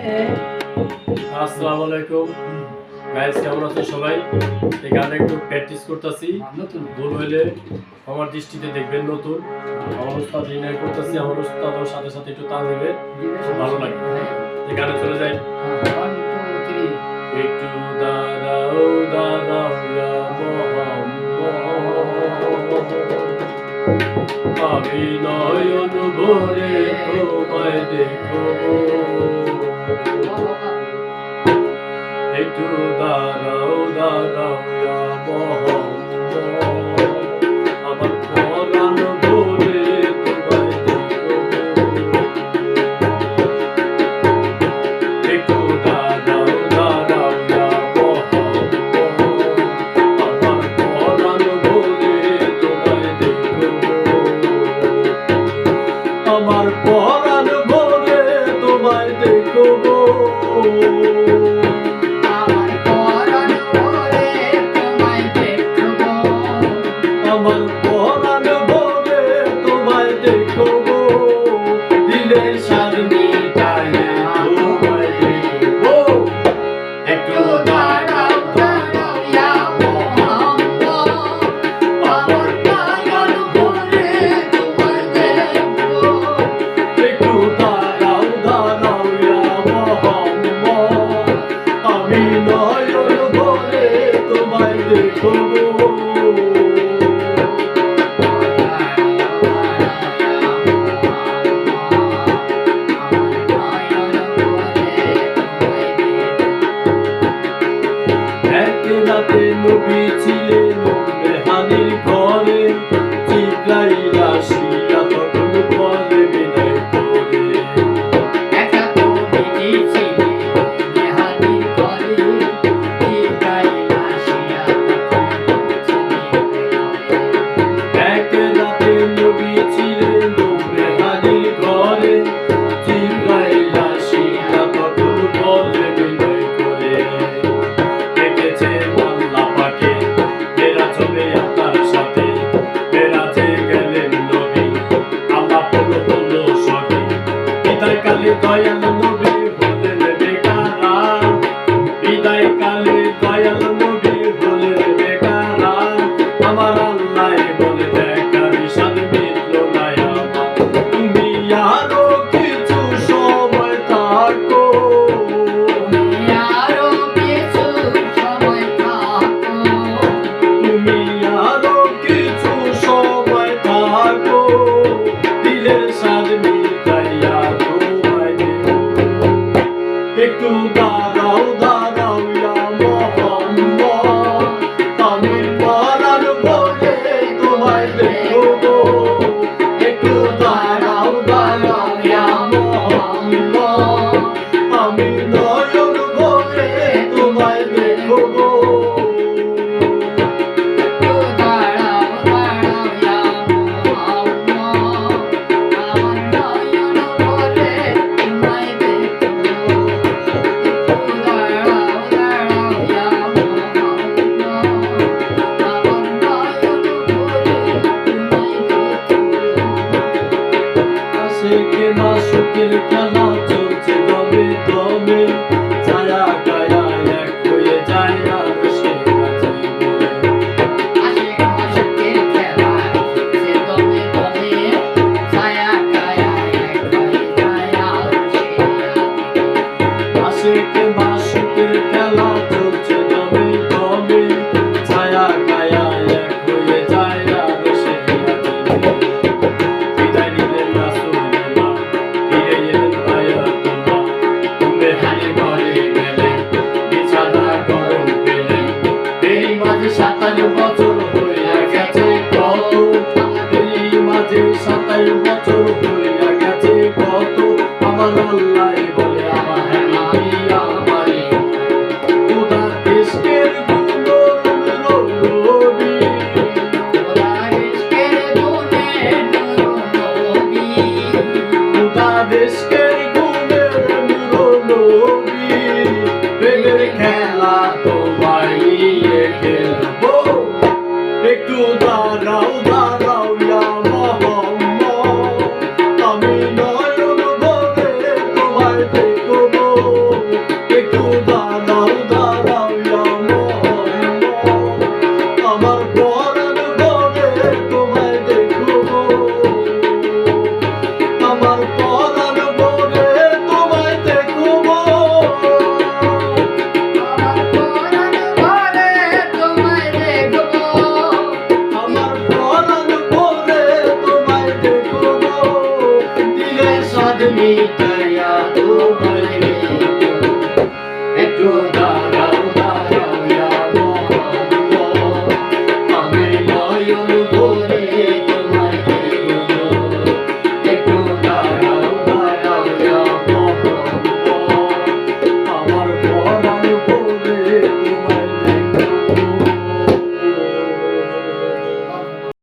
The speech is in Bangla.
আসসালামু আলাইকুম গাইস, কেমন আছেন সবাই? এই গানে একটু প্র্যাকটিস করতেছি, ভুল হইলে আমার দৃষ্টিতে দেখবেন। নতুন আমার উস্তাদ ডিনার করতেছি, আমার উস্তাদের সাথে সাথে একটু তাল দিবে, ভালো লাগে। এই গানে চলে যাই। একটু দাঁড়াও দাঁড়াও ইয়া মোহাম্মদ, আমি নয়ন ভরে তোমায় দেখবো। একটু দাঁড়াও দাঁড়াও ইয়া মোহাম্মদ, আমার পরাণ ভরে তোমায় দেখবো। একটু দাঁড়াও দাঁড়াও ইয়া মোহাম্মদ, আমার পরাণ ভরে তোমায় দেখবো। আমার পরাণ ভরে তোমায় দেখবো। আমার পরাণ ভরে তোমায় দেখবো, দিলের স্বাদ মিটায়ে তোমায় দেখবো। একটু দাঁড়াও দাঁড়াও ইয়া মোহাম্মদ, আমার পরাণ ভরে তোমায় দেখবো। একটু দাঁড়াও দাঁড়াও ইয়া মোহাম্মদ, আমি নয়ন ভরে তোমায় দেখবো। রাতে নবী ছিলেন মেহানির ঘরে, জিবরাইল আসিয়া তখন বলে বিদায় করে। একা নবী ছিলেন মেহানির ঘরে, জিবরাইল আসিয়া তখন এক রাতে নবী ছিলেন মেহানির ঘরে, জিবরাইল আসিয়া তখন বলে বিদায় করে। দেখেছে আল্লাহ পাকে মেরা চলে আপনার সাথে, মেরাজে গেলেন নবী, আল্লাহ বলল বলল সবই। বিদায় কালে দয়াল নবী হলেন বেকারা, বিদায় কালে দয়াল নবী হলেন বেকারা। আমার আল্লাহ বলে দেখার সাথে মিটল না আমার, তুমি আরো কিছু সময় থাকো। তুমি আরো কিছু সময় থাকো, দিলের স্বাদ মিটাইয়া তোমায় দেবো। একটু দাঁড়াও দাঁড়াও ইয়া মোহাম্মদ, আমি পরাণ ভরে তোমায় দেখবো। একটু দাঁড়াও দাঁড়াও ইয়া মোহাম্মদ, আমি নয়ন ভরে তোমায় দেখবো। আশিকে মাশুকের খেলা চলছে দমে দমে, ছায়া গায়া এক হয়ে যায় আর সে নাচে। আশিকে মাশুকের খেলা চলছে দমে দমে, ছায়া গায়া এক হয়ে যায় আর সে নাচে। বিদায় নিলেন রাসূলুল্লাহ, ফিরে এলেন বায়াতুল্লাহ, মেহানির ঘরে গেলেন, বিছানা গরম পেলেন। এই মাঝে 27 বছর হইয়া গেছে কত, এই মাঝে 27 বছর হইয়া গেছে কত। আমার আল্লাহ বলে আমার হাবিবি আমারই, খোদার দেশ এইটা